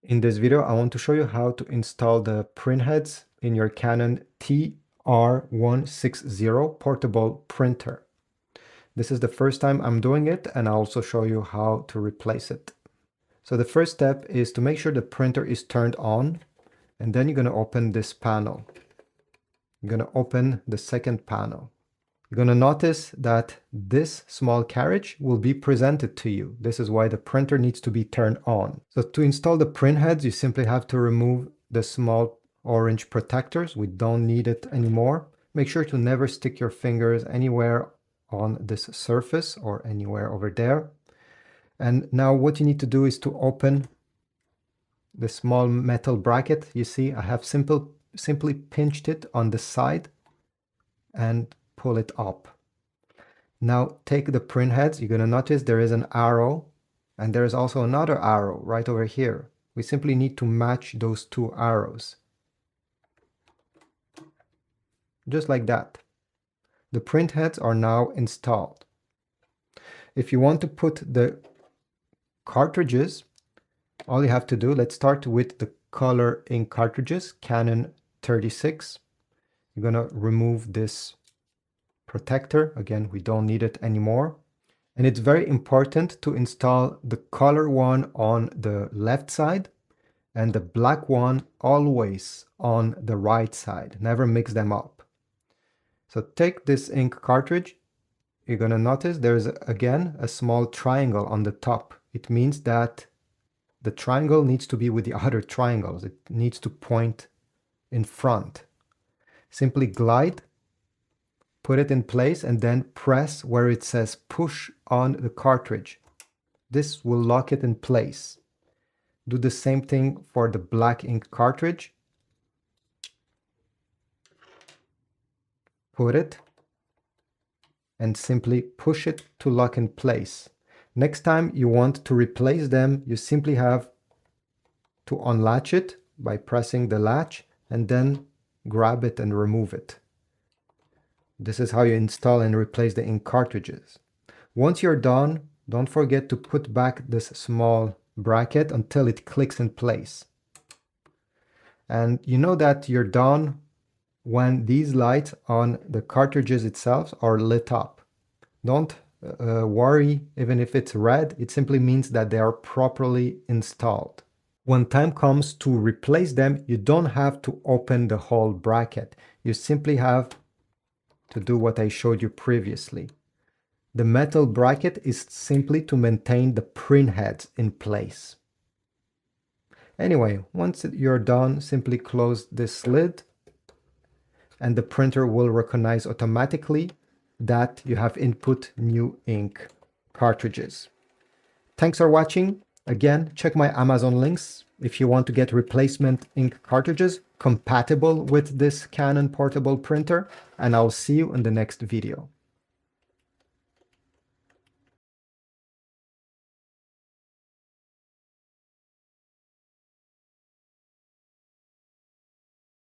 In this video, I want to show you how to install the printheads in your Canon TR160 portable printer. This is the first time I'm doing it, and I'll also show you how to replace it. So the first step is to make sure the printer is turned on, and then you're going to open this panel. You're going to open the second panel. You're going to notice that this small carriage will be presented to you. This is why the printer needs to be turned on. So to install the printheads, you simply have to remove the small orange protectors. We don't need it anymore. Make sure to never stick your fingers anywhere on this surface or anywhere over there. And now what you need to do is to open the small metal bracket. You see, I have simply pinched it on the side and pull it up. Now take the printheads. You're going to notice there is an arrow, and there is also another arrow right over here. We simply need to match those two arrows. Just like that. The printheads are now installed. If you want to put the cartridges, all you have to do, let's start with the color ink cartridges, Canon 36. You're going to remove this protector. Again, we don't need it anymore. And it's very important to install the color one on the left side and the black one always on the right side. Never mix them up. So take this ink cartridge. You're going to notice there's again a small triangle on the top. It means that the triangle needs to be with the other triangles. It needs to point in front. Simply glide, put it in place, and then press where it says push on the cartridge. This will lock it in place. Do the same thing for the black ink cartridge. Put it and simply push it to lock in place. Next time you want to replace them, you simply have to unlatch it by pressing the latch and then grab it and remove it. This is how you install and replace the ink cartridges. Once you're done, don't forget to put back this small bracket until it clicks in place. And you know that you're done when these lights on the cartridges itself are lit up. Don't worry even if it's red. It simply means that they are properly installed. When time comes to replace them, you don't have to open the whole bracket. You simply have to do what I showed you previously. The metal bracket is simply to maintain the printheads in place. Anyway, once you're done, simply close this lid and the printer will recognize automatically that you have input new ink cartridges. Thanks for watching. Again, check my Amazon links if you want to get replacement ink cartridges compatible with this Canon portable printer, and I'll see you in the next video.